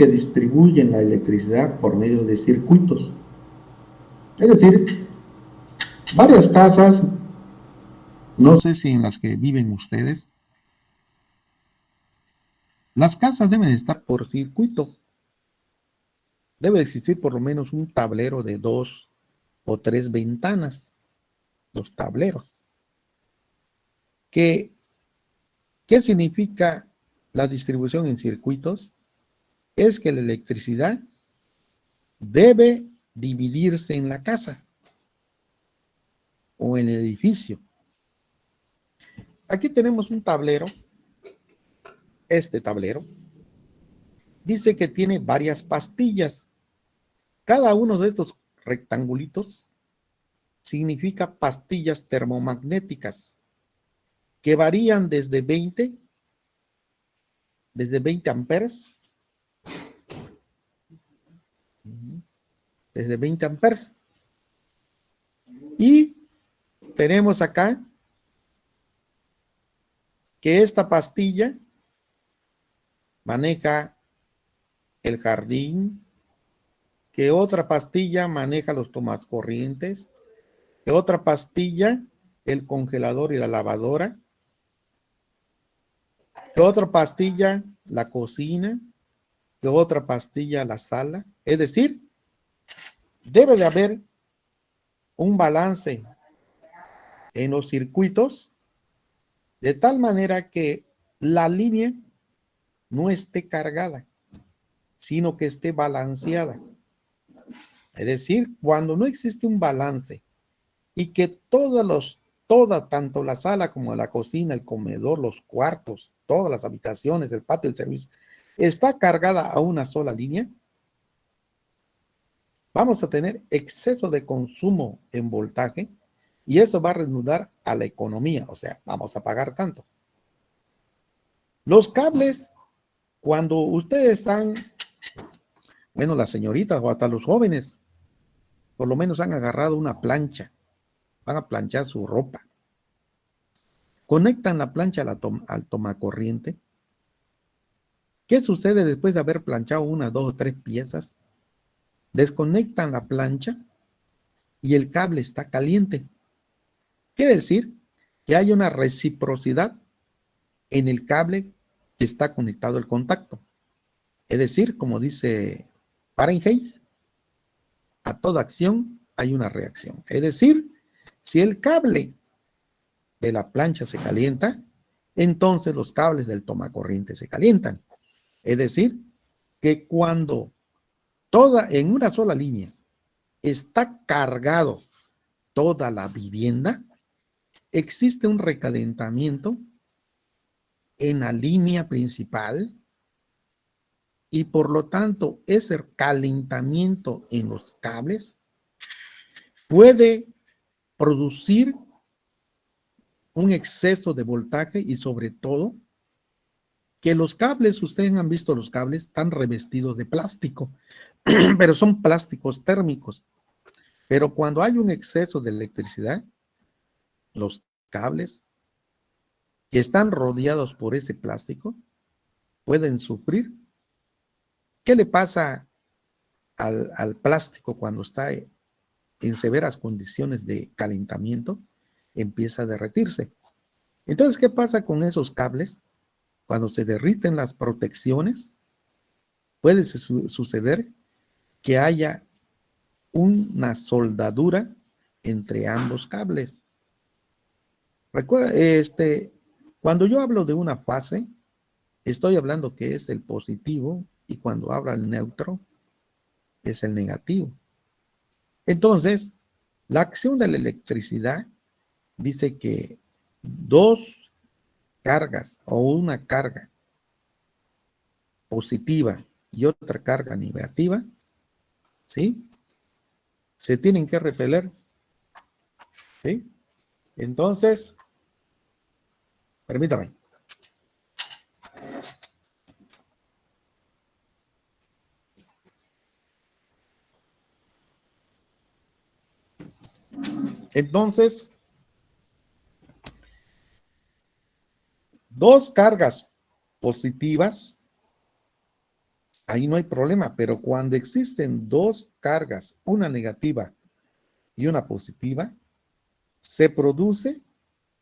que distribuyen la electricidad por medio de circuitos. Es decir, varias casas, no sé si en las que viven ustedes, las casas deben estar por circuito. Debe existir por lo menos un tablero de 2 o 3 ventanas, los tableros. ¿Qué significa la distribución en circuitos? Es que la electricidad debe dividirse en la casa o en el edificio. Aquí tenemos un tablero. Este tablero dice que tiene varias pastillas. Cada uno de estos rectangulitos significa pastillas termomagnéticas que varían desde 20 amperes, desde 20 amperes. Y tenemos acá que esta pastilla maneja el jardín, que otra pastilla maneja los tomacorrientes, que otra pastilla el congelador y la lavadora, que otra pastilla la cocina, que otra pastilla la sala. Es decir, debe de haber un balance en los circuitos de tal manera que la línea no esté cargada, sino que esté balanceada. Es decir, cuando no existe un balance y que tanto la sala como la cocina, el comedor, los cuartos, todas las habitaciones, el patio, el servicio, está cargada a una sola línea, vamos a tener exceso de consumo en voltaje y eso va a redundar a la economía, o sea, vamos a pagar tanto. Los cables, cuando ustedes están, bueno, las señoritas o hasta los jóvenes, por lo menos han agarrado una plancha, van a planchar su ropa, conectan la plancha al tomacorriente. ¿Qué sucede después de haber planchado una, dos o tres piezas? Desconectan la plancha y el cable está caliente. Quiere decir que hay una reciprocidad en el cable que está conectado al contacto. Es decir, como dice Fahrenheit, a toda acción hay una reacción. Es decir, si el cable de la plancha se calienta, entonces los cables del tomacorriente se calientan. Es decir, que cuando en una sola línea está cargado toda la vivienda, existe un recalentamiento en la línea principal y por lo tanto ese calentamiento en los cables puede producir un exceso de voltaje y sobre todo que los cables, ustedes han visto los cables, están revestidos de plástico, pero son plásticos térmicos. Pero cuando hay un exceso de electricidad, los cables que están rodeados por ese plástico pueden sufrir. ¿Qué le pasa al plástico cuando está en severas condiciones de calentamiento? Empieza a derretirse. Entonces, ¿qué pasa con esos cables? Cuando se derriten las protecciones, puede suceder que haya una soldadura entre ambos cables. Recuerda, cuando yo hablo de una fase, estoy hablando que es el positivo y cuando habla el neutro es el negativo. Entonces, la acción de la electricidad dice que dos cargas o una carga positiva y otra carga negativa, ¿sí? Se tienen que repeler, ¿sí? Entonces, permítame. Entonces, dos cargas positivas ahí no hay problema, pero cuando existen dos cargas, una negativa y una positiva, se produce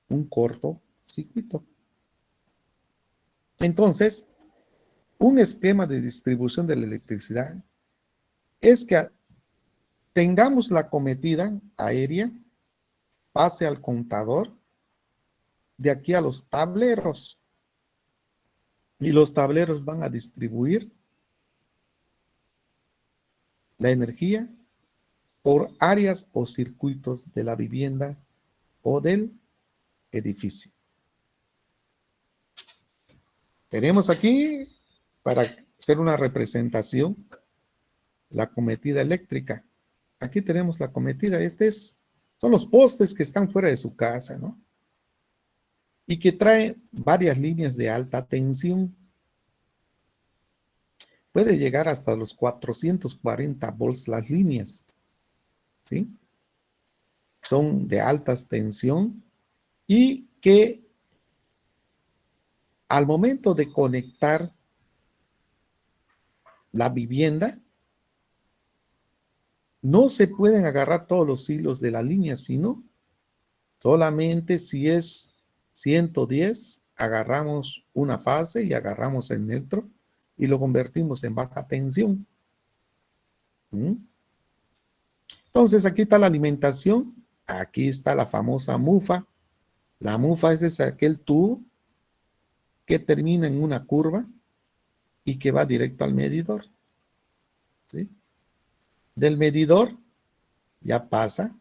un cortocircuito. Entonces, un esquema de distribución de la electricidad es que tengamos la cometida aérea, pase al contador, de aquí a los tableros, y los tableros van a distribuir la energía por áreas o circuitos de la vivienda o del edificio. Tenemos aquí, para hacer una representación, la cometida eléctrica. Aquí tenemos la cometida. Son los postes que están fuera de su casa, ¿no? Y que trae varias líneas de alta tensión. Puede llegar hasta los 440 volts las líneas, ¿sí? Son de alta tensión y que al momento de conectar la vivienda, no se pueden agarrar todos los hilos de la línea, sino solamente si es 110, agarramos una fase y agarramos el neutro y lo convertimos en baja tensión. Entonces aquí está la alimentación, aquí está la famosa mufa. La mufa es aquel tubo que termina en una curva y que va directo al medidor, ¿sí? Del medidor ya pasa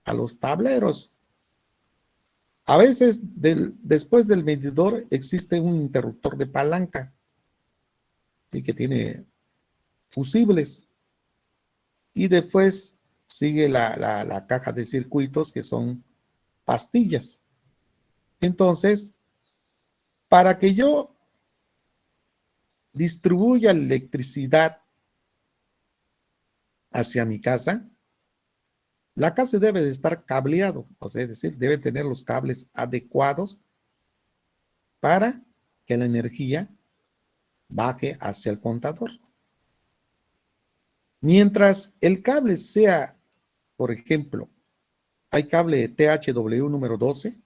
a los tableros. A veces después del medidor existe un interruptor de palanca, ¿sí? Que tiene fusibles. Y después sigue la caja de circuitos, que son pastillas. Entonces, para que yo distribuya electricidad hacia mi casa, la casa debe de estar cableado, o sea, es decir, debe tener los cables adecuados para que la energía baje hacia el contador. Mientras el cable sea, por ejemplo, hay cable THW número 12,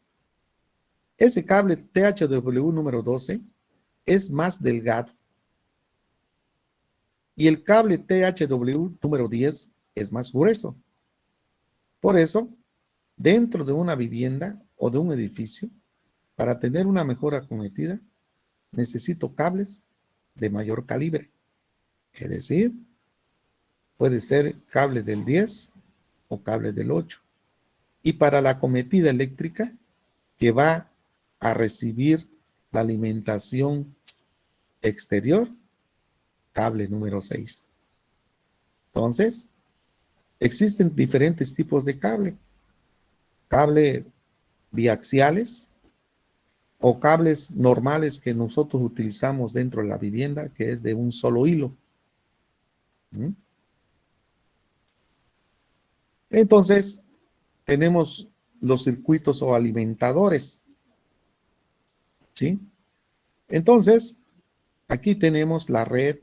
ese cable THW número 12 es más delgado y el cable THW número 10 es más grueso. Por eso, dentro de una vivienda o de un edificio, para tener una mejor acometida, necesito cables de mayor calibre. Es decir, puede ser cable del 10 o cable del 8. Y para la acometida eléctrica, que va a recibir la alimentación exterior, cable número 6. Entonces, existen diferentes tipos de cable. Cable biaxiales o cables normales que nosotros utilizamos dentro de la vivienda, que es de un solo hilo. Entonces, tenemos los circuitos o alimentadores, ¿sí? Entonces, aquí tenemos la red,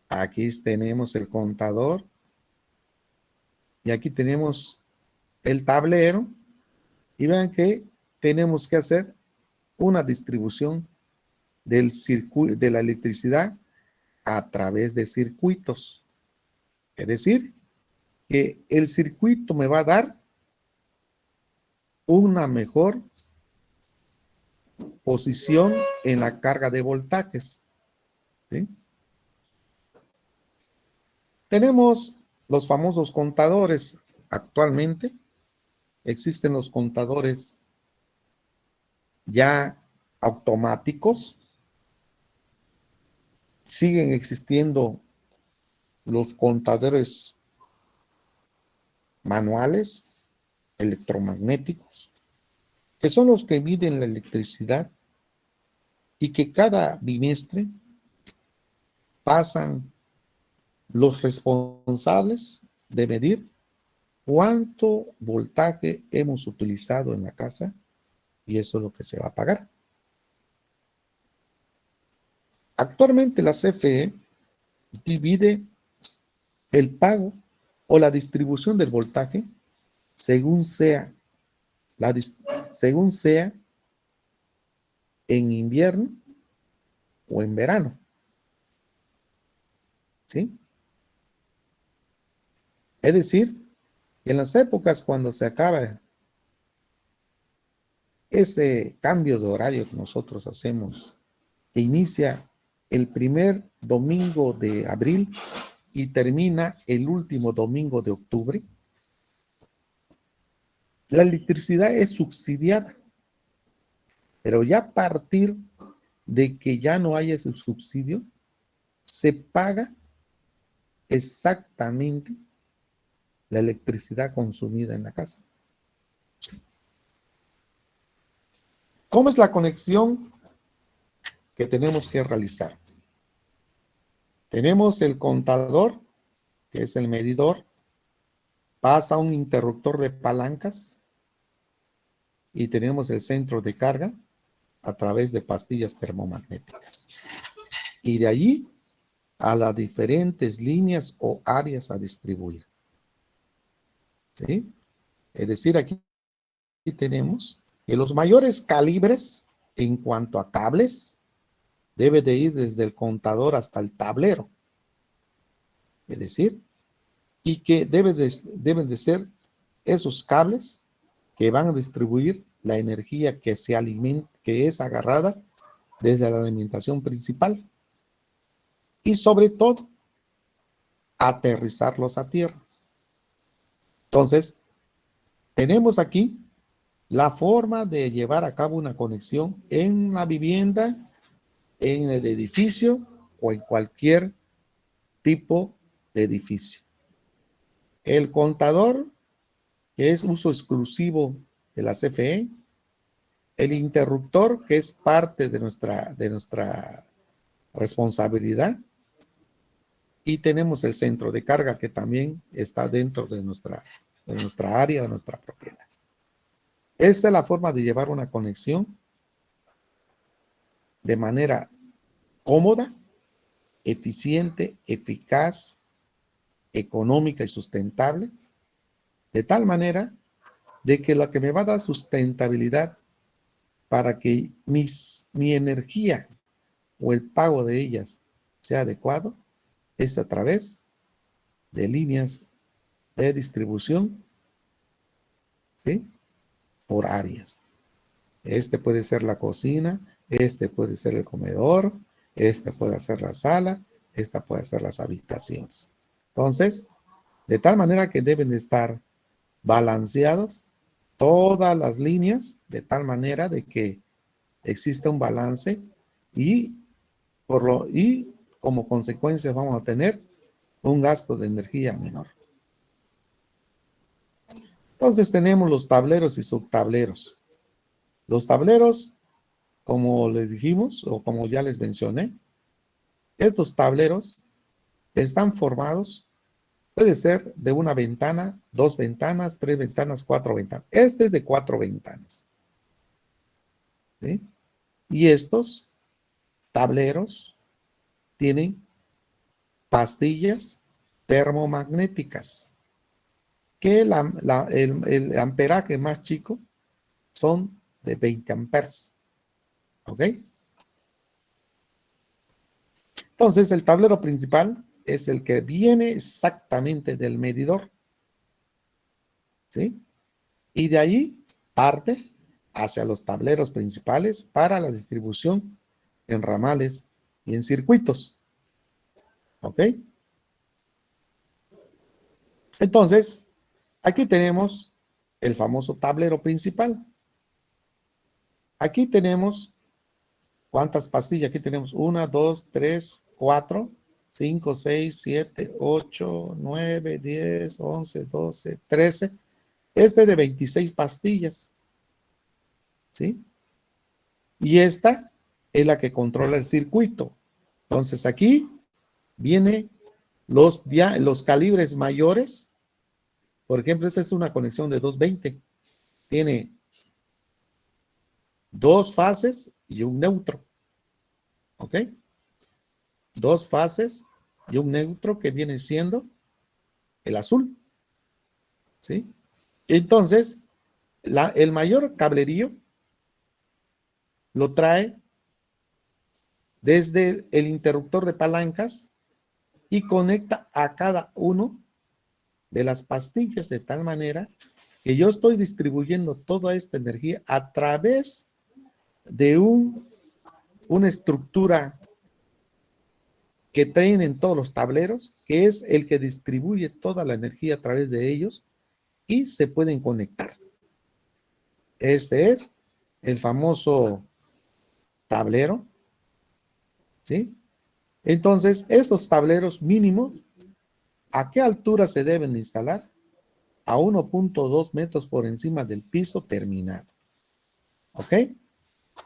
aquí tenemos el contador, y aquí tenemos el tablero, y vean que tenemos que hacer una distribución de la electricidad a través de circuitos. Es decir, que el circuito me va a dar una mejor posición en la carga de voltajes, ¿sí? Tenemos los famosos contadores. Actualmente existen los contadores ya automáticos. Siguen existiendo los contadores manuales, electromagnéticos, que son los que miden la electricidad y que cada bimestre pasan los responsables de medir cuánto voltaje hemos utilizado en la casa, y eso es lo que se va a pagar. Actualmente la CFE divide el pago o la distribución del voltaje según sea, según sea en invierno o en verano. ¿Sí? Es decir, en las épocas cuando se acaba ese cambio de horario que nosotros hacemos, que inicia el primer domingo de abril y termina el último domingo de octubre, la electricidad es subsidiada, pero ya a partir de que ya no hay ese subsidio, se paga exactamente la electricidad consumida en la casa. ¿Cómo es la conexión que tenemos que realizar? Tenemos el contador, que es el medidor, pasa un interruptor de palancas y tenemos el centro de carga a través de pastillas termomagnéticas. Y de allí a las diferentes líneas o áreas a distribuir. ¿Sí? Es decir, aquí tenemos que los mayores calibres en cuanto a cables debe de ir desde el contador hasta el tablero. Es decir, y que deben de ser esos cables que van a distribuir la energía que se alimenta, que es agarrada desde la alimentación principal. Y sobre todo, aterrizarlos a tierra. Entonces, tenemos aquí la forma de llevar a cabo una conexión en la vivienda, en el edificio o en cualquier tipo de edificio. El contador, que es uso exclusivo de la CFE, el interruptor, que es parte de nuestra responsabilidad, y tenemos el centro de carga, que también está dentro de nuestra área, de nuestra propiedad. Esta es la forma de llevar una conexión de manera cómoda, eficiente, eficaz, económica y sustentable, de tal manera de que lo que me va a dar sustentabilidad para que mi energía o el pago de ellas sea adecuado es a través de líneas de distribución, ¿sí? Por áreas. Este puede ser la cocina, este puede ser el comedor, este puede ser la sala, esta puede ser las habitaciones. Entonces, de tal manera que deben de estar balanceados todas las líneas, de tal manera de que exista un balance y, y como consecuencia vamos a tener un gasto de energía menor. Entonces tenemos los tableros y subtableros. Los tableros, como les dijimos, o como ya les mencioné, estos tableros están formados, puede ser de una ventana, 2 ventanas, 3 ventanas, 4 ventanas. Este es de 4 ventanas. ¿Sí? Y estos tableros tienen pastillas termomagnéticas, que el amperaje más chico son de 20 amperes. ¿Ok? Entonces, el tablero principal es el que viene exactamente del medidor. ¿Sí? Y de ahí parte hacia los tableros principales para la distribución en ramales y en circuitos. ¿Ok? Entonces, aquí tenemos el famoso tablero principal. Aquí tenemos, ¿cuántas pastillas? Aquí tenemos 1, 2, 3, 4, 5, 6, 7, 8, 9, 10, 11, 12, 13. Este es de 26 pastillas. ¿Sí? Y esta es la que controla el circuito. Entonces aquí viene los calibres mayores. Por ejemplo, esta es una conexión de 220. Tiene 2 fases y un neutro. ¿Ok? 2 fases y un neutro que viene siendo el azul, ¿sí? Entonces, el mayor cablerío lo trae desde el interruptor de palancas y conecta a cada uno de las pastillas de tal manera que yo estoy distribuyendo toda esta energía a través de una estructura que traen en todos los tableros, que es el que distribuye toda la energía a través de ellos y se pueden conectar. Este es el famoso tablero, ¿sí? Entonces, esos tableros mínimos, ¿a qué altura se deben instalar? A 1.2 metros por encima del piso terminado. ¿Ok?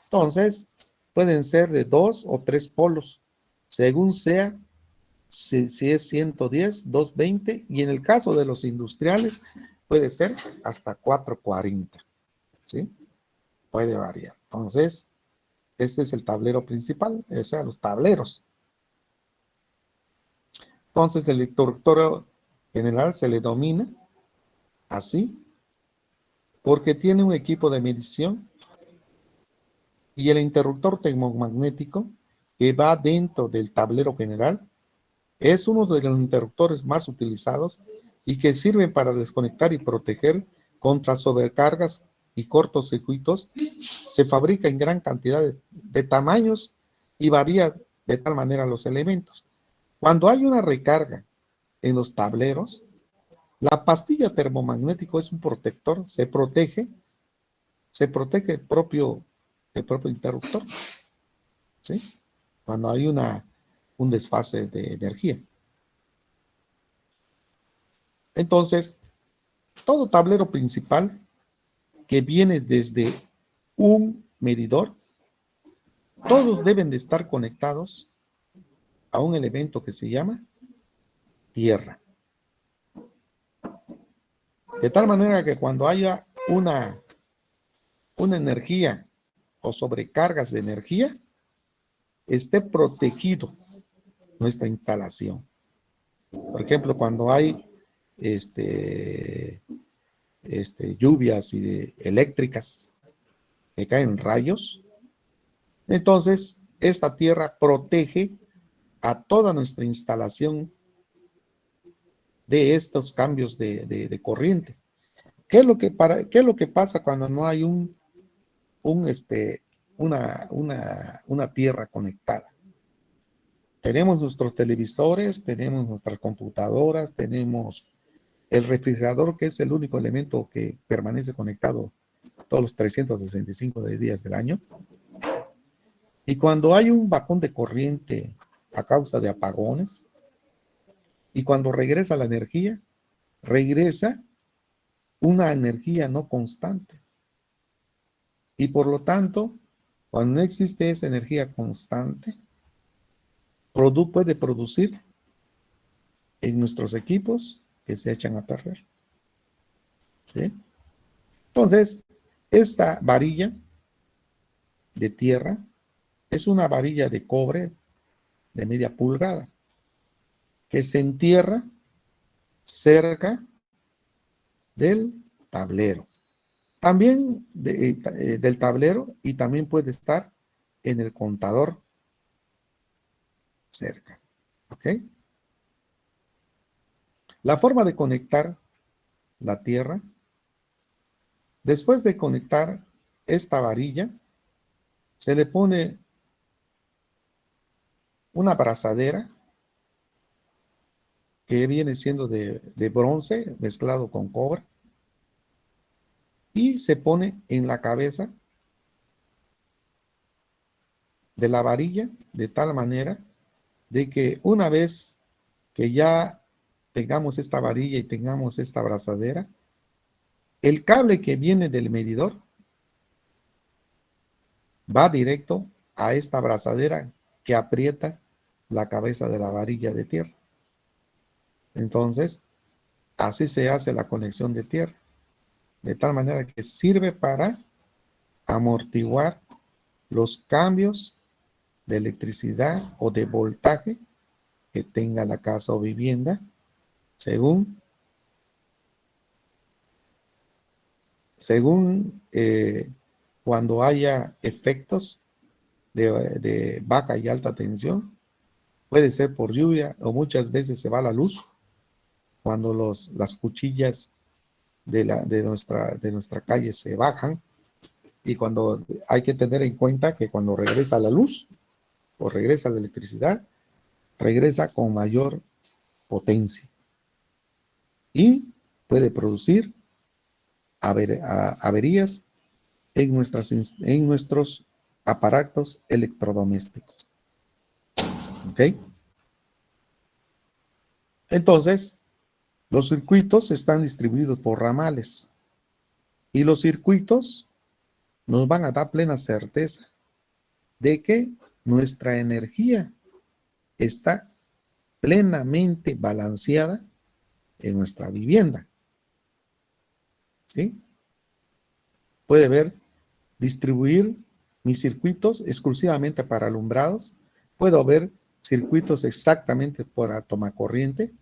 Entonces, pueden ser de 2 o 3 polos, según sea, si es 110, 220, y en el caso de los industriales, puede ser hasta 440, ¿sí? Puede variar. Entonces, este es el tablero principal, o sea, los tableros. Entonces, el interruptor general se le domina así, porque tiene un equipo de medición y el interruptor termomagnético que va dentro del tablero general es uno de los interruptores más utilizados y que sirven para desconectar y proteger contra sobrecargas y cortocircuitos. Se fabrica en gran cantidad de tamaños y varía de tal manera los elementos. Cuando hay una recarga en los tableros, la pastilla termomagnético es un protector, se protege el propio interruptor, ¿sí? Cuando hay un desfase de energía. Entonces, todo tablero principal que viene desde un medidor, todos deben de estar conectados a un elemento que se llama tierra. De tal manera que cuando haya una energía o sobrecargas de energía, esté protegido nuestra instalación. Por ejemplo, cuando hay lluvias eléctricas que caen rayos, entonces esta tierra protege a toda nuestra instalación de estos cambios de corriente. ¿Qué es lo que pasa cuando no hay una tierra conectada? Tenemos nuestros televisores, tenemos nuestras computadoras, tenemos el refrigerador, que es el único elemento que permanece conectado todos los 365 días del año. Y cuando hay un bajón de corriente a causa de apagones, y cuando regresa la energía, regresa una energía no constante. Y por lo tanto, cuando no existe esa energía constante, puede producir en nuestros equipos que se echan a perder, ¿sí? Entonces, esta varilla de tierra es una varilla de cobre de media pulgada que se entierra cerca del tablero. También del tablero, y también puede estar en el contador cerca. ¿Ok? La forma de conectar la tierra, después de conectar esta varilla, se le pone una abrazadera que viene siendo de bronce mezclado con cobre y se pone en la cabeza de la varilla de tal manera de que una vez que ya tengamos esta varilla y tengamos esta abrazadera, el cable que viene del medidor va directo a esta abrazadera que aprieta la cabeza de la varilla de tierra. Entonces, así se hace la conexión de tierra, de tal manera que sirve para amortiguar los cambios de electricidad o de voltaje que tenga la casa o vivienda, según cuando haya efectos de baja y alta tensión, puede ser por lluvia o muchas veces se va la luz cuando las cuchillas de nuestra calle se bajan, y cuando hay que tener en cuenta que cuando regresa la luz o regresa la electricidad, regresa con mayor potencia y puede producir averías en nuestros aparatos electrodomésticos. ¿Ok? Entonces, los circuitos están distribuidos por ramales y los circuitos nos van a dar plena certeza de que nuestra energía está plenamente balanceada en nuestra vivienda. ¿Sí? Puede ver, distribuir mis circuitos exclusivamente para alumbrados. Puedo ver circuitos exactamente por tomacorriente,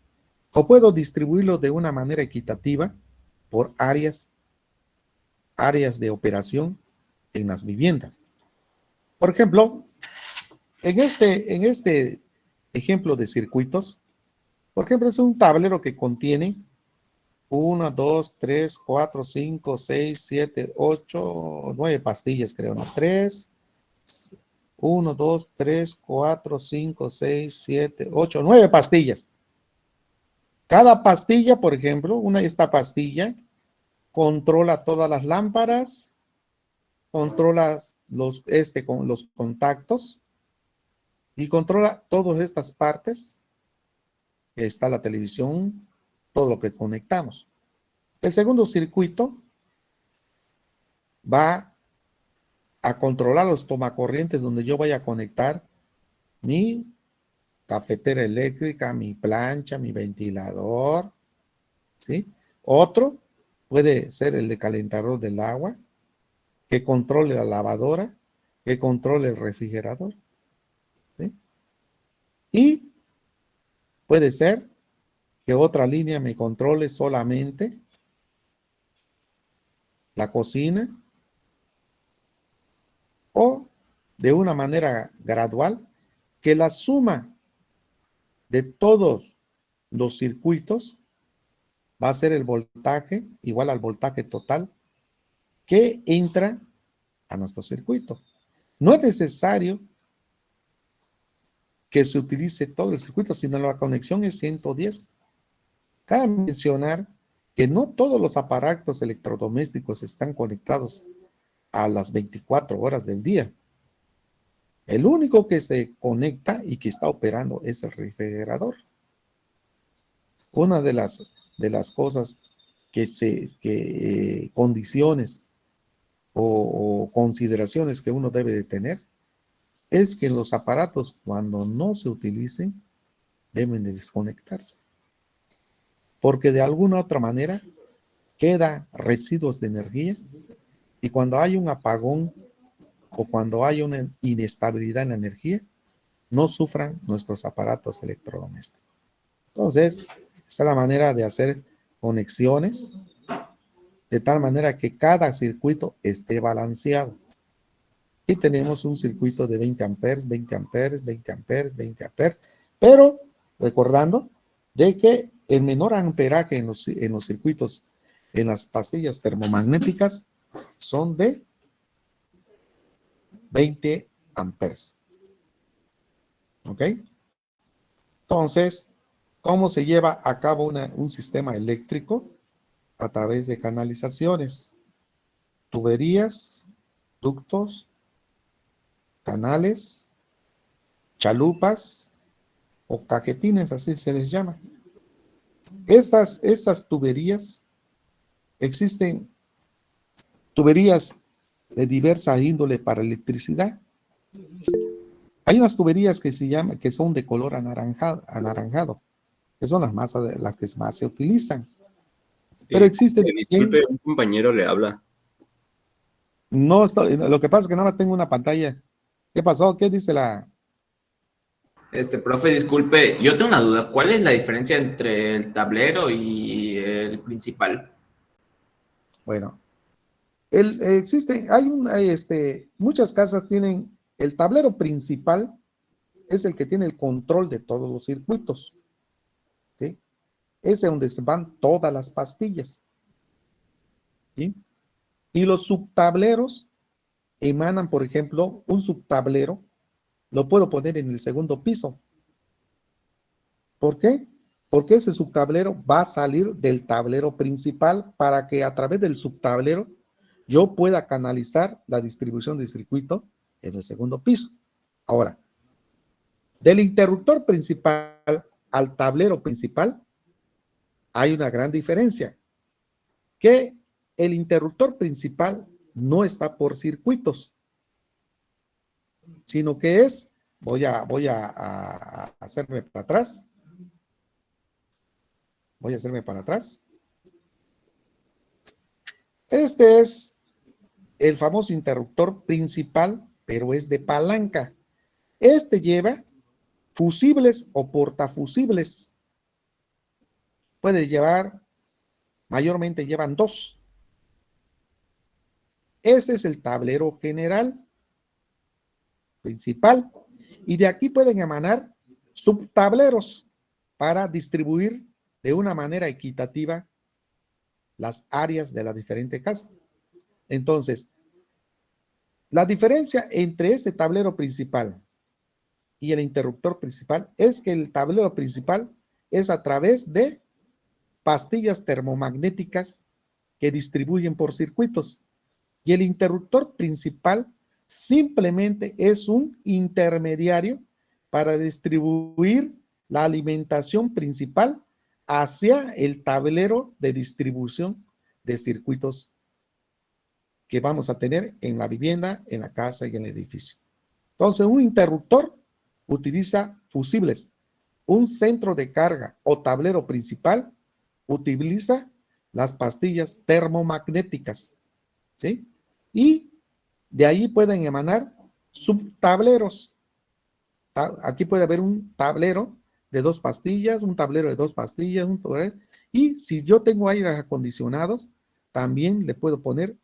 o puedo distribuirlos de una manera equitativa por áreas de operación en las viviendas. Por ejemplo, en este ejemplo de circuitos, por ejemplo, es un tablero que contiene 1, 2, 3, 4, 5, 6, 7, 8, 9 pastillas, creo, ¿no? 3, 1, 2, 3, 4, 5, 6, 7, 8, 9 pastillas. Cada pastilla, por ejemplo, esta pastilla controla todas las lámparas, controla con los contactos y controla todas estas partes. Está la televisión, todo lo que conectamos. El segundo circuito va a controlar los tomacorrientes donde yo vaya a conectar mi cafetera eléctrica, mi plancha, mi ventilador, ¿sí? Otro puede ser el de calentador del agua, que controle la lavadora, que controle el refrigerador, ¿sí? Y puede ser que otra línea me controle solamente la cocina, o de una manera gradual, que la suma de todos los circuitos va a ser el voltaje igual al voltaje total que entra a nuestro circuito. No es necesario que se utilice todo el circuito, sino la conexión es 110. Cabe mencionar que no todos los aparatos electrodomésticos están conectados a las 24 horas del día. El único que se conecta y que está operando es el refrigerador. Una de las cosas condiciones o consideraciones que uno debe de tener es que los aparatos, cuando no se utilicen, deben de desconectarse, porque de alguna otra manera queda residuos de energía, y cuando hay un apagón o cuando hay una inestabilidad en la energía, no sufran nuestros aparatos electrodomésticos. Entonces, esta es la manera de hacer conexiones de tal manera que cada circuito esté balanceado. Y tenemos un circuito de 20 amperes, 20 amperes, 20 amperes, 20 amperes, pero recordando de que el menor amperaje en los circuitos, en las pastillas termomagnéticas, son de 20 amperes. ¿Ok? Entonces, ¿cómo se lleva a cabo un sistema eléctrico? A través de canalizaciones, tuberías, ductos, canales, chalupas o cajetines, así se les llama. Estas tuberías, existen tuberías de diversa índole para electricidad. Hay unas tuberías que son de color anaranjado, que son las que más se utilizan. Pero existen disculpe, un compañero le habla. No, lo que pasa es que nada más tengo una pantalla. ¿Qué pasó? ¿Qué dice la...? Profe, disculpe, yo tengo una duda. ¿Cuál es la diferencia entre el tablero y el principal? Bueno, muchas casas tienen el tablero principal, es el que tiene el control de todos los circuitos. ¿Sí? Es donde se van todas las pastillas. ¿Sí? Y los subtableros emanan, por ejemplo, un subtablero, lo puedo poner en el segundo piso. ¿Por qué? Porque ese subtablero va a salir del tablero principal para que a través del subtablero yo pueda canalizar la distribución de circuito en el segundo piso. Ahora, del interruptor principal al tablero principal hay una gran diferencia, que el interruptor principal no está por circuitos, sino que es, voy a hacerme para atrás, Este es el famoso interruptor principal, pero es de palanca. Este lleva fusibles o portafusibles. Puede llevar, mayormente llevan dos. Este es el tablero general principal. Y de aquí pueden emanar subtableros para distribuir de una manera equitativa las áreas de la diferente casa. Entonces, la diferencia entre este tablero principal y el interruptor principal es que el tablero principal es a través de pastillas termomagnéticas que distribuyen por circuitos, y el interruptor principal simplemente es un intermediario para distribuir la alimentación principal hacia el tablero de distribución de circuitos que vamos a tener en la vivienda, en la casa y en el edificio. Entonces, un interruptor utiliza fusibles. Un centro de carga o tablero principal utiliza las pastillas termomagnéticas, ¿sí? Y de ahí pueden emanar subtableros. Aquí puede haber un tablero de dos pastillas, un tablero de dos pastillas, y si yo tengo aires acondicionados, también le puedo poner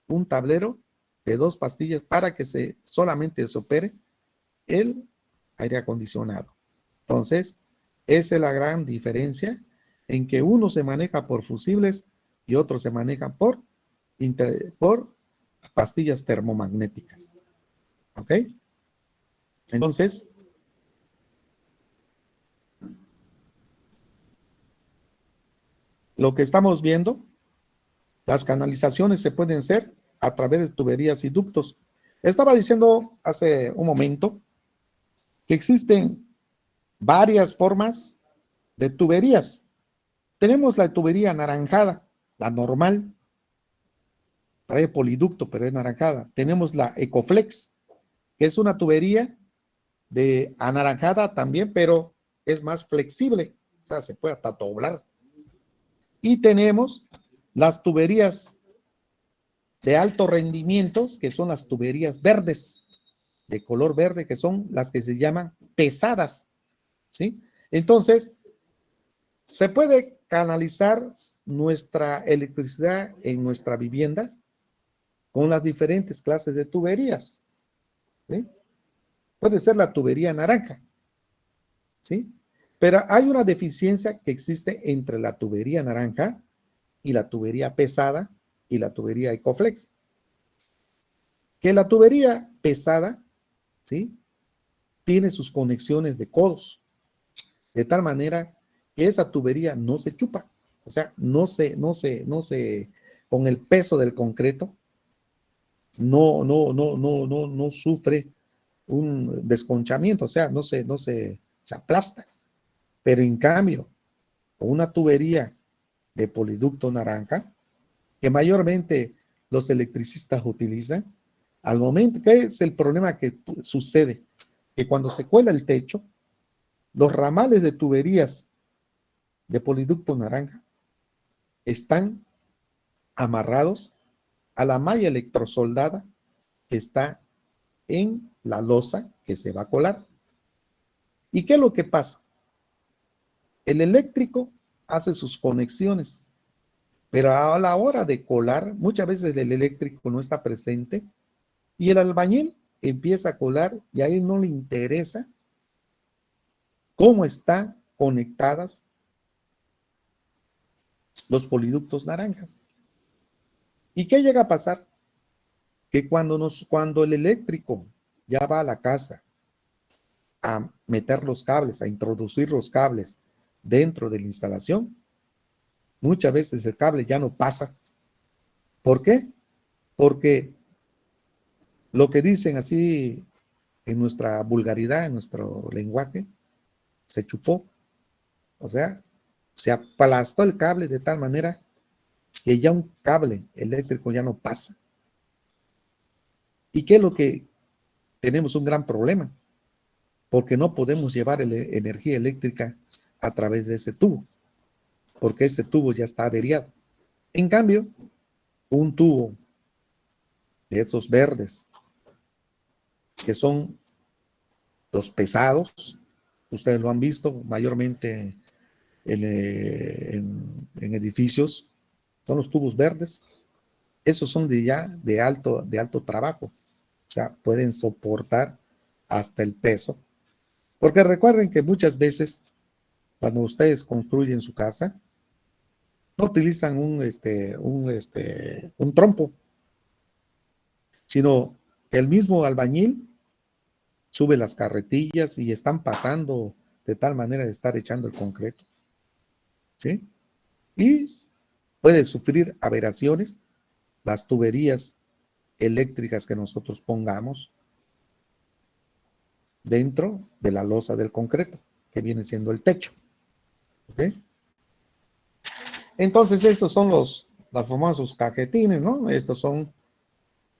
un tablero de dos pastillas para que solamente se opere el aire acondicionado. Entonces, esa es la gran diferencia en que uno se maneja por fusibles y otro se maneja por pastillas termomagnéticas. ¿Ok? Entonces, lo que estamos viendo, las canalizaciones se pueden hacer a través de tuberías y ductos. Estaba diciendo hace un momento que existen varias formas de tuberías. Tenemos la tubería anaranjada, la normal, trae poliducto, pero es naranjada. Tenemos la Ecoflex, que es una tubería de anaranjada también, pero es más flexible, o sea, se puede hasta doblar. Y tenemos las tuberías de alto rendimiento, que son las tuberías verdes, de color verde, que son las que se llaman pesadas, ¿sí? Entonces, se puede canalizar nuestra electricidad en nuestra vivienda con las diferentes clases de tuberías, ¿sí? Puede ser la tubería naranja, ¿sí? Pero hay una deficiencia que existe entre la tubería naranja y la tubería pesada y la tubería Ecoflex. Que la tubería pesada, ¿sí? Tiene sus conexiones de codos, de tal manera que esa tubería no se chupa, o sea, con el peso del concreto, no sufre un desconchamiento, o sea, se aplasta. Pero en cambio, con una tubería de poliducto naranja, que mayormente los electricistas utilizan, al momento, ¿qué es el problema que sucede? Que cuando se cuela el techo, los ramales de tuberías de poliducto naranja están amarrados a la malla electrosoldada que está en la losa que se va a colar. ¿Y qué es lo que pasa? El eléctrico hace sus conexiones, pero a la hora de colar, muchas veces el eléctrico no está presente y el albañil empieza a colar y a él no le interesa cómo están conectadas los poliductos naranjas. ¿Y qué llega a pasar? Que cuando el eléctrico ya va a la casa a meter los cables, a introducir los cables dentro de la instalación, muchas veces el cable ya no pasa. ¿Por qué? Porque lo que dicen así en nuestra vulgaridad, en nuestro lenguaje, se chupó. O sea, se aplastó el cable de tal manera que ya un cable eléctrico ya no pasa. ¿Y qué es lo que tenemos? Un gran problema, porque no podemos llevar energía eléctrica a través de ese tubo, porque ese tubo ya está averiado. En cambio, un tubo de esos verdes, que son los pesados, ustedes lo han visto mayormente en edificios, son los tubos verdes, esos son de alto trabajo, o sea, pueden soportar hasta el peso, porque recuerden que muchas veces cuando ustedes construyen su casa, no utilizan un trompo, sino el mismo albañil sube las carretillas y están pasando de tal manera de estar echando el concreto, ¿sí? Y puede sufrir aberraciones las tuberías eléctricas que nosotros pongamos dentro de la losa del concreto, que viene siendo el techo, ¿ok? Entonces estos son los famosos cajetines, ¿no? Estos son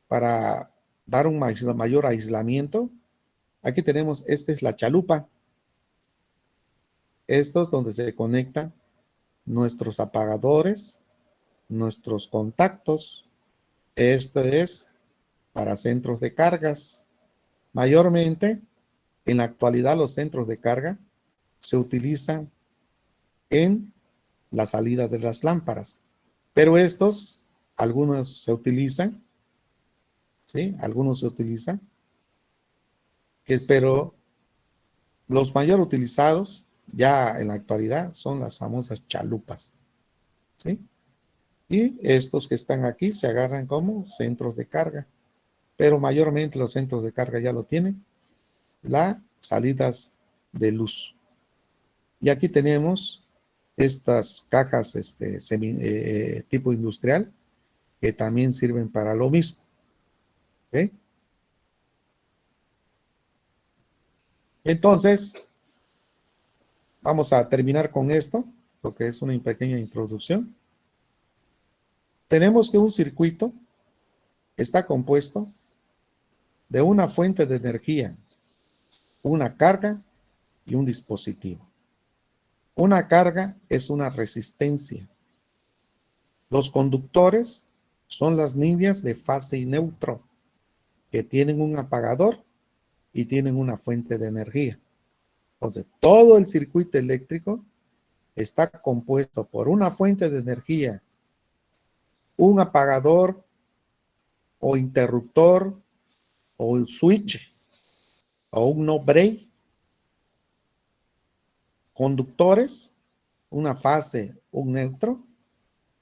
para dar un mayor aislamiento. Aquí tenemos, esta es la chalupa. Estos donde se conectan nuestros apagadores, nuestros contactos. Esto es para centros de cargas. Mayormente, en la actualidad, los centros de carga se utilizan en la salida de las lámparas. Pero estos, algunos se utilizan, ¿sí? Algunos se utilizan, pero los mayor utilizados ya en la actualidad son las famosas chalupas, ¿sí? Y estos que están aquí se agarran como centros de carga, pero mayormente los centros de carga ya lo tienen, las salidas de luz. Y aquí tenemos estas cajas tipo industrial que también sirven para lo mismo. ¿Okay? Entonces, vamos a terminar con esto, lo que es una pequeña introducción. Tenemos que un circuito está compuesto de una fuente de energía, una carga y un dispositivo. Una carga es una resistencia. Los conductores son las líneas de fase y neutro, que tienen un apagador y tienen una fuente de energía. Entonces, todo el circuito eléctrico está compuesto por una fuente de energía, un apagador o interruptor o un switch o un no break, conductores, una fase, un neutro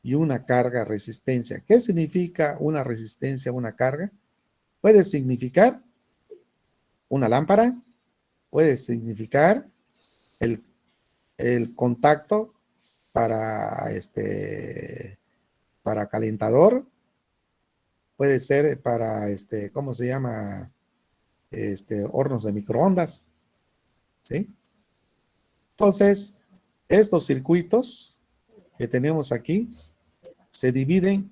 y una carga resistencia. ¿Qué significa una resistencia, una carga? Puede significar una lámpara, puede significar el, el contacto para para calentador, puede ser para ¿cómo se llama? Hornos de microondas, ¿sí? Entonces, estos circuitos que tenemos aquí se dividen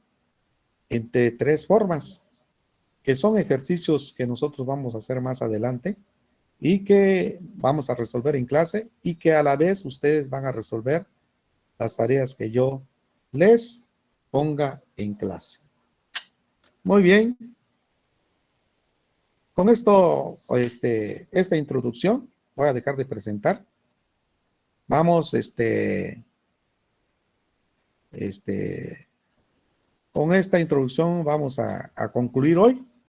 entre tres formas, que son ejercicios que nosotros vamos a hacer más adelante y que vamos a resolver en clase y que a la vez ustedes van a resolver las tareas que yo les ponga en clase. Muy bien. Con esto, esta introducción, voy a dejar de presentar. Vamos, con esta introducción vamos a concluir hoy.